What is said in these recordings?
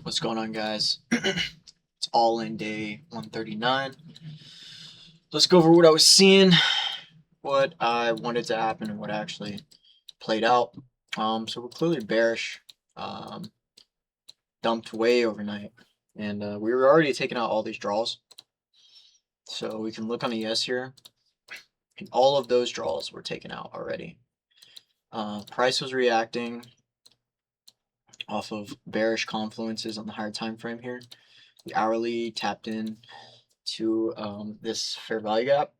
What's going on, guys? It's all in day 139. Let's go over what I was seeing, what I wanted to happen, and what actually played out. So we're clearly bearish. Dumped way overnight, and we were already taking out all these draws. So we can look on the ES here, and all of those draws were taken out already. Price was reacting off of bearish confluences on the higher time frame here. The hourly tapped in to this fair value gap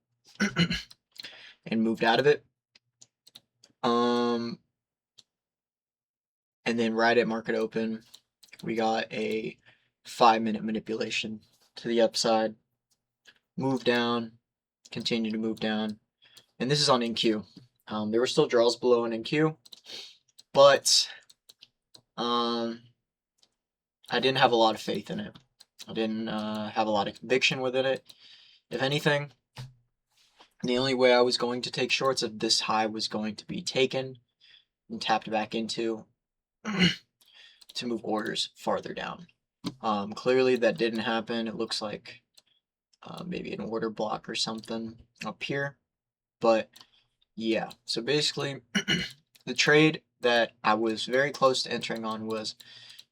and moved out of it. And then right at market open, we got a 5-minute manipulation to the upside, move down, continue to move down, and this is on NQ. There were still draws below in NQ, but I didn't have a lot of faith in it. I didn't have a lot of conviction within it. If anything, the only way I was going to take shorts if this high was going to be taken and tapped back into to move orders farther down. Clearly that didn't happen. It looks like maybe an order block or something up here. But yeah, so basically the trade that I was very close to entering on was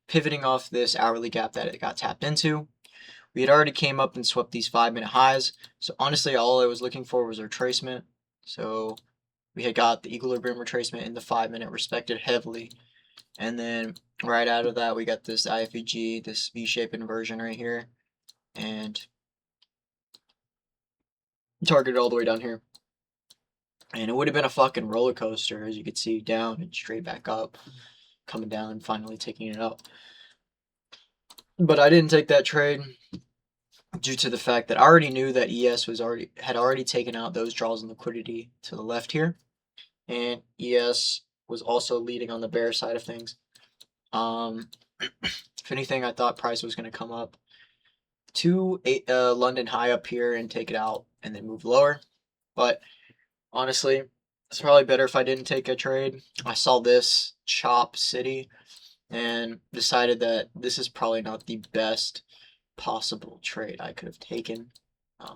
pivoting off this hourly gap that it got tapped into. We had already came up and swept these 5-minute highs. So honestly, all I was looking for was a retracement. So we had got the equilibrium retracement in the 5-minute, respected heavily. And then right out of that, we got this IFEG, this V-shaped inversion right here. And targeted all the way down here. And it would have been a fucking roller coaster, as you could see, down and straight back up, coming down and finally taking it up. But I didn't take that trade due to the fact that I already knew that ES had already taken out those draws in liquidity to the left here, and ES was also leading on the bear side of things. If anything, I thought price was going to come up to a London high up here and take it out and then move lower. But honestly, it's probably better if I didn't take a trade. I saw this chop city and decided that this is probably not the best possible trade I could have taken.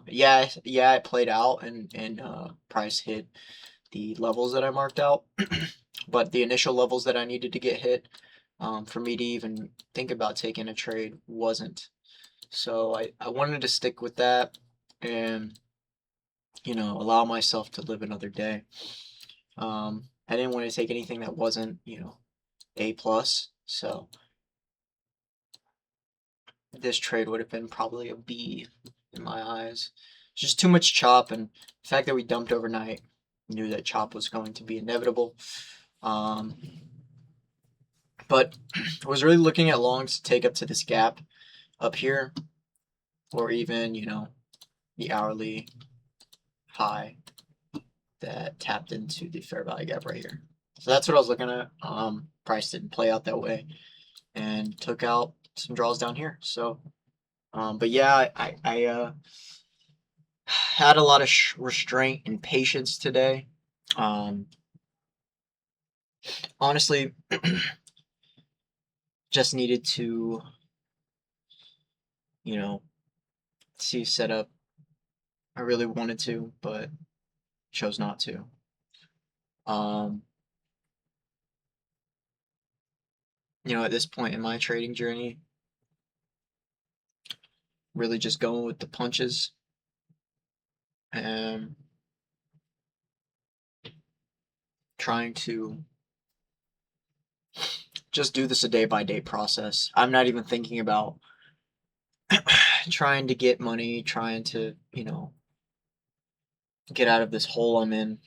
Yeah, it played out and price hit the levels that I marked out, but the initial levels that I needed to get hit for me to even think about taking a trade wasn't. So I wanted to stick with that and, allow myself to live another day. I didn't want to take anything that wasn't, A+. So this trade would have been probably a B in my eyes. It's just too much chop, and the fact that we dumped overnight, knew that chop was going to be inevitable. But I was really looking at longs to take up to this gap up here, or even, the hourly high that tapped into the fair value gap right here. So that's what I was looking at. Price didn't play out that way and took out some draws down here. So, but yeah, I had a lot of restraint and patience today. Honestly, just needed to, see setup. I really wanted to, but chose not to. At this point in my trading journey, really just going with the punches and trying to just do this a day-by-day process. I'm not even thinking about trying to get money, trying to, get out of this hole I'm in.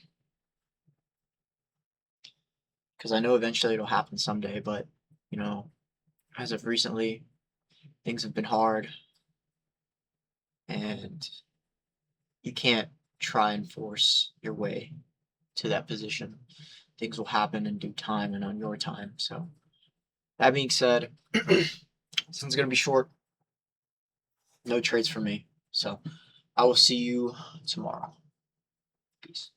Because I know eventually it'll happen someday, but, as of recently, things have been hard. And you can't try and force your way to that position. Things will happen in due time and on your time. So, that being said, this one's going to be short. No trades for me. So, I will see you tomorrow. Peace.